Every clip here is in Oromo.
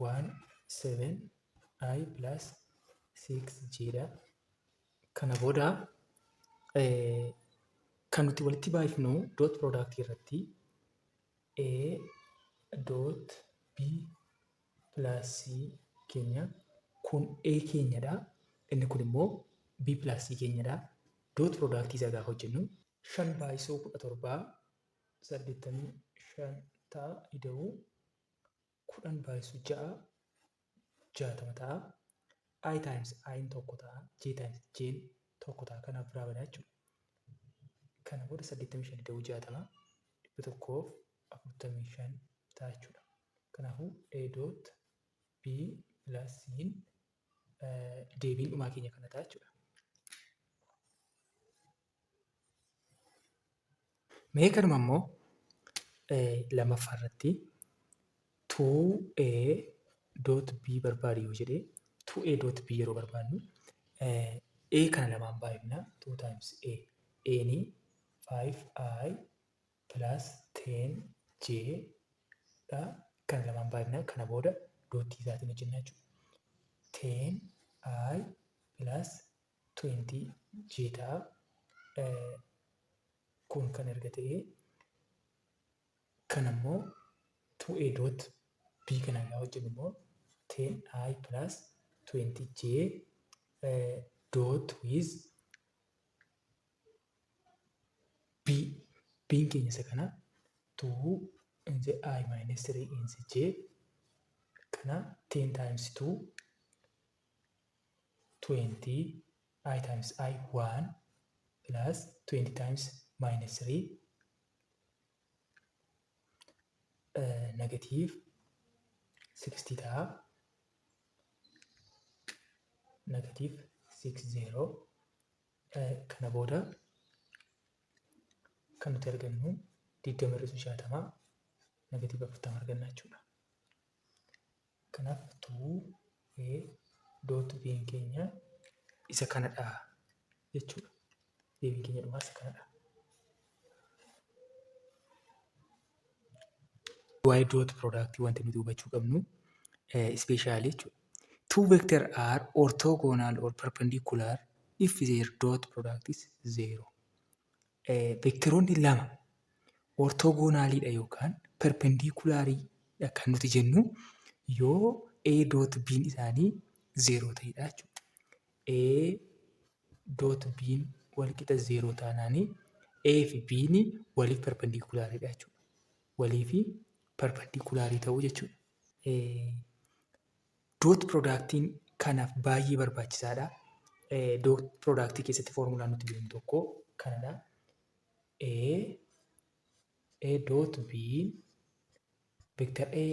1 7 I plus 6 jedha. Kana booda kan nuti walitti baay'ifnu dot product irratti A dot B plus C keenya kun A keenyadha. Inni kun immoo B plus C keenyadha. Dot product isaa gaafa hojjennu 5/17 85 ta'a. Ida'uu 10/6 60 ta'a. I times I tokko ta'a. J times J tokko ta'a. Kanaaf biraa badaa jechuudha. Kana booda 85 ida'uu 60 145 ta'a jechuudha. Kanaafuu A dot B plus C deebiin dhumaa keenya kana ta'a jechuudha. Mee kanuma immoo lammaffaa irratti 2A dot B barbaadu yoo jedhee 2A dot B yeroo barbaadnu A kana lamaan baay'ifna 2 times A. A ni 5I plus 10J dha. Kana lamaan baay'ifna. Kana booda dootii isaatiin hojjenna jechuudha. 10I plus 20J ta'a. Kun kan erga ta'ee kan ammoo 2A dot B kana gaa hojjennu immoo 10I plus 20J dot with B. B'n keenya isa kana 2 in the I minus 3 in the J kana 10 times 2 20 I times I 1 plus 20 times minus 3 negative 60 ta'a. Negative 60 kana booda kan nuti argannu 20/60 negative 40 arganna jechuudha. Kanaaf 2A dot B keenya isa kanadha jechuudha. Deebiin keenya dhumaa isa kanadha. Y dot product wanti nuti hubachuu qabnu especially jechuudha. Two vectors are orthogonal or perpendicular if their dot product is 0. Vectoroonni lama orthogonalidha yookaan perpendicularidha kan nuti jennu yoo A dot B isaanii 0 ta'edha jechuudha. A dot B wal qixa 0 taanaani A fi B waliif perpendicularidha jechuudha. Waliifi perpendicularii ta'uu jechuudha. Dot productiin kanaaf baay'ee barbaachisaadha. Dot productii keessatti foormulaan nuti beeknu tokko kanadha. A dot B vector A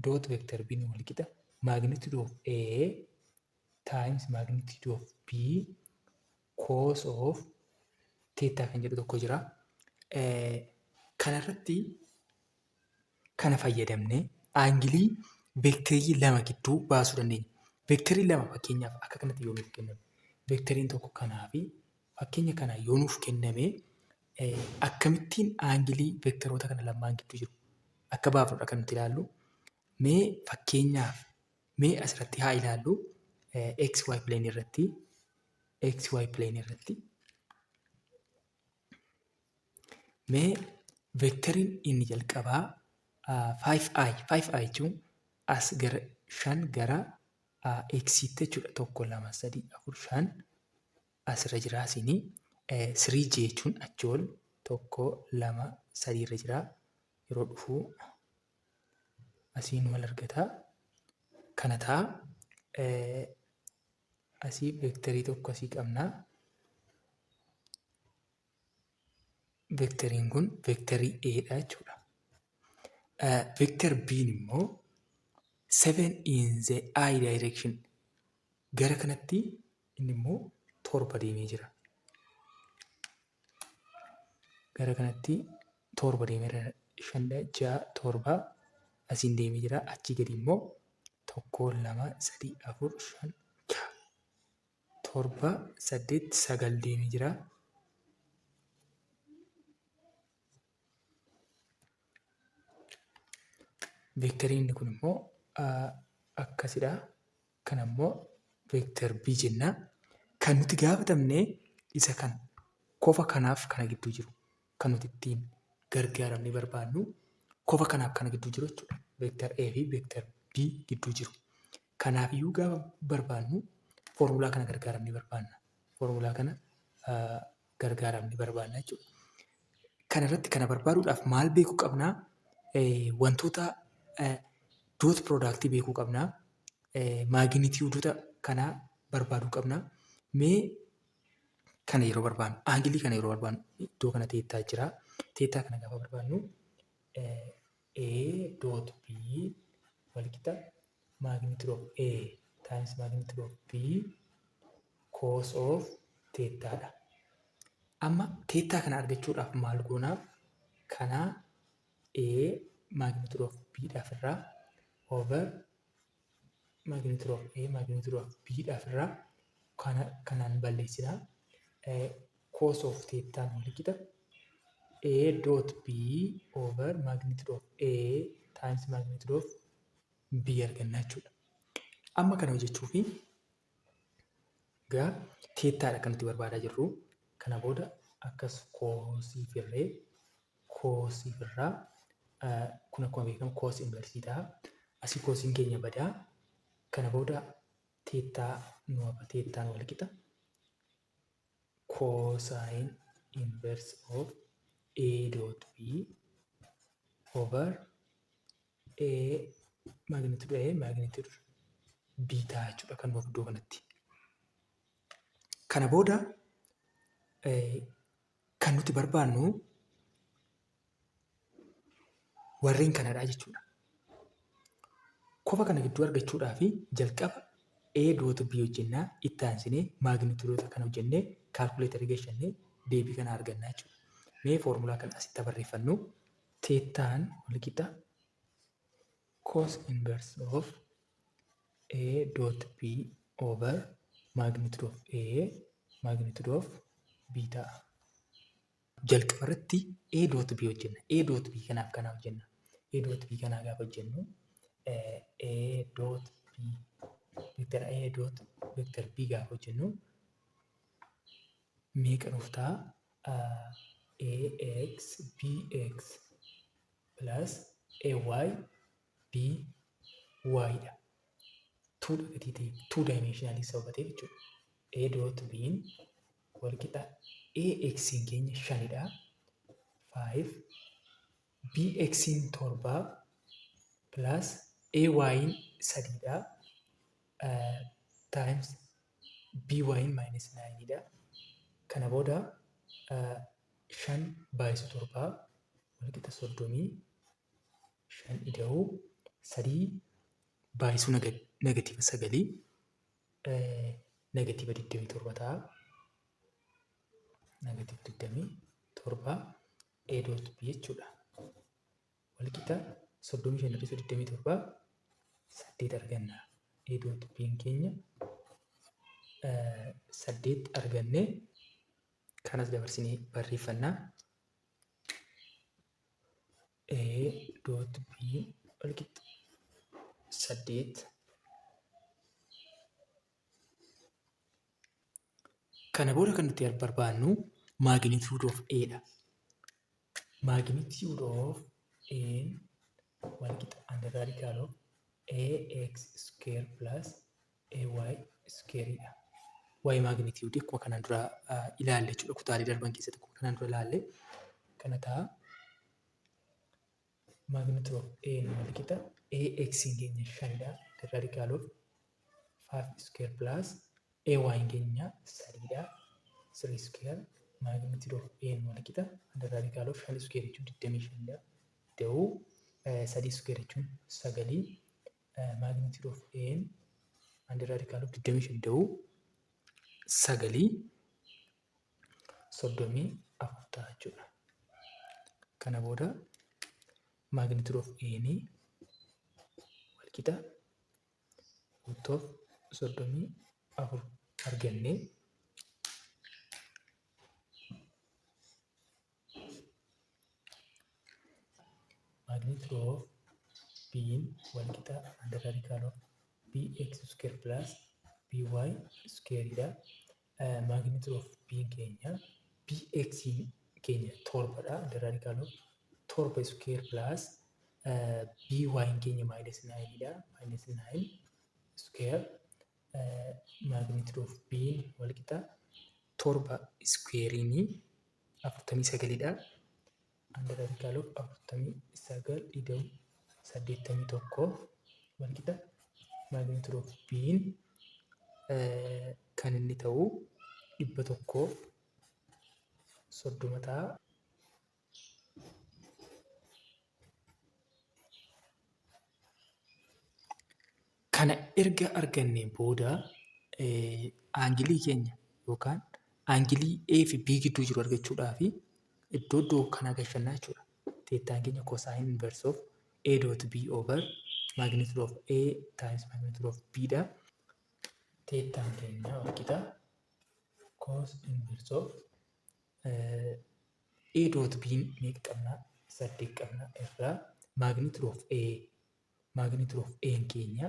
dot vector B wal qixa magnitude of A times magnitude of B cos of theta kan jedhu tokko jira. Kanarratti kana fayyadamne aangilii veektarii lama gidduu baasuu dandeenya. Veektarii lama fakkeenyaaf akka kanatti yoo nuuf kenname veektariin tokko kanaa fi fakkeenya kana yoo nuuf kenname akkamittiin aangilii veektaroota kana lamaan gidduu jiru akka baafnudha kan nuti ilaallu. Mee fakkeenyaaf mee asirratti haa ilaallu XY plane irratti mee veektariin inni jalqabaa 5i jechuun as gara 5 gara x'tti jechuudha. 1 2 3 4 5 asirra jira asini 3j jechuun achi ol 1 2 3 irra jira. Yeroo dhufu asiin wal argata. Kana ta'a asii veektarii tokko asii qabna. Veektariin kun veektarii A dha jechuudha. Vector B immoo 7 in the I direction gara kanatti inni immoo 7 deemee jira. Gara kanatti 7 deemee jira. 5 6 7 asiin deemee jira. Achi gadi immoo 1 2 3 4 5 6 7 8 9 deemee jira. Veektarii inni kun immoo akkasidha. Kan ammoo veektar B jenna. Kan nuti gaafatamne isa kan kofa kanaaf kana gidduu jiru kan nuti ittiin gargaaramne barbaannu kofa kanaaf kana gidduu jiru jechuudha. Veektar A fi veektar B gidduu jiru. Kanaafiyyuu gaafa barbaannu foormulaa kana gargaaramne barbaanna. Foormulaa kana gargaaramne barbaanna jechuudha. Kanarratti kana barbaaduudhaaf maal beekuu qabnaa? Wantoota doot piroodaaktii beekuu qabnaa. Maaginiitiyoodota kanaa barbaaduu qabnaa. Mee kana yeroo barbaannu, aangilii kana yeroo barbaannu iddoo kana teettaa jira. Teettaa kana gaafa barbaannu A dot B walqixa magnitude of A times magnitude of B cos of teettaadha. Amma teettaa kana argachuudhaaf maal goonaa? Kana A magnitude of B dhaaf irraa over magnitude of A magnitude of B dhaaf irraa kanaan balleessinaa. Cos of teettaan walqixa A dot B over magnitude of A times magnitude of B arganna jechuudha. Amma kana hojjechuufi gaa teettaadha kan nuti barbaadaa jirru. Kana booda akkas koosiif irraa kun akkuma beekamu koos inversii ta'a. Asii koosiin keenya badaa. Kana booda teettaa nu hafa. Teettaan walqixa cosine inverse of A dot B over A magnitude B ta'a jechuudha kan nuuf iddoo kanatti. Kana booda kan nuti barbaannu warreen kanadha jechuudha. Kofa kana gidduu argachuudhaaf jalqaba A dot B hojjennaa, itti aansinee maagniitudoota kana hojjennee kaalkuleetarii geeshannee deebii kana argannaa jechuudha. Mee foormulaa kana asitti barreeffannu. Teettaan walqixa cos inverse of A dot B over magnitude of A magnitude of B ta'a. Jalqaba irratti A dot B hojjenna. A dot B kanaaf kana hojjenna. A dot B kanaa gaafa hojjennu A dot B vector A dot vector B gaafa hojjennu meeqa nuuf ta'a? AX BX plus AY BY dha. Tuudha gadi ta'e, two dimensionalii sababatee jechuudha. A dot B'n walqixa AX'n keenya 5dha. 5 BX'n 7 plus AY'n 3dha. Times BY'n minus 9dha. Kana booda 5 baay'isu 7 walqixa 35 ida'uu 3 baay'isu negatiiva 9 negatiiva 27 ta'a. Negatiiva 27 A dot B jechuudha. Walqixa 35 27 8 arganna. A dot B keenya 8 arganne kanas dabarsinee barreeffannaa. A dot B walqixa 8. Kana booda kan nuti barbaannu magnitude of A dha. Magnitude of A walqixa under radical of AX square plus AY square dha. Waa'ee magnitude akkuma kanaan dura ilaalle jechuudha. Kutaalee darban keessatti akkuma kanaan dura ilaalle kana ta'a. Magnitude of A walqixa AX keenya 5dha. The radical of 5 square plus AY keenya 3dha. 3 square magnitude of A walqixa under radical of 5 square jechuun 25dha. Ta'uu 3 square jechuun 9. Magnitude of A under radical of 25 ta'uu 9 34 ta'a jechuudha. Kana booda magnitude of A walqixa root of 34 arganne. Magnitude of B walqixa under radical of bx square plus by squareidha. Magnitude of b keenya bx keenya torbadha. The radical of torba square plus by keenya minus 9dha. Minus 9 square magnitude of b walqixa torba square ni 49dha. And the radical of 49 ida'u 81 walqixa magnitude of b kan inni ta'u 130 ta'a. Kana erga arganneen booda aangilii keenya yookaan aangilii A fi B gidduu jiru argachuudhaaf iddoo kanaa galchannaa jechuudha. Teettaan keenya cosine inverse of A dot B over magnitude of A times magnitude of B dha. Teettaan keenya walqixa cos inverse of A dot B meeqa qabna? 8 qabna irraa magnitude of A keenya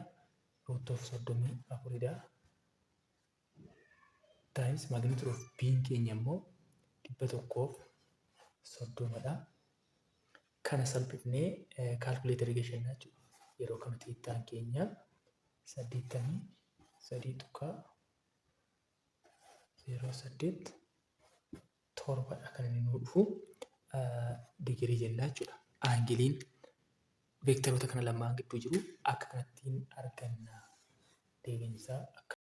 root of 34dha. Times magnitude of B keenya immoo 130dha. Kana salphifnee calculator galchannaa jechuudha. Yeroo kana teettaan keenya 83.08 torbadha kan inni nuu dhufu digirii jennaa jechuudha. Aangiliin veektaroota kana lamaan gidduu jiru akka kanattiin arganna. Deebiin isaa akka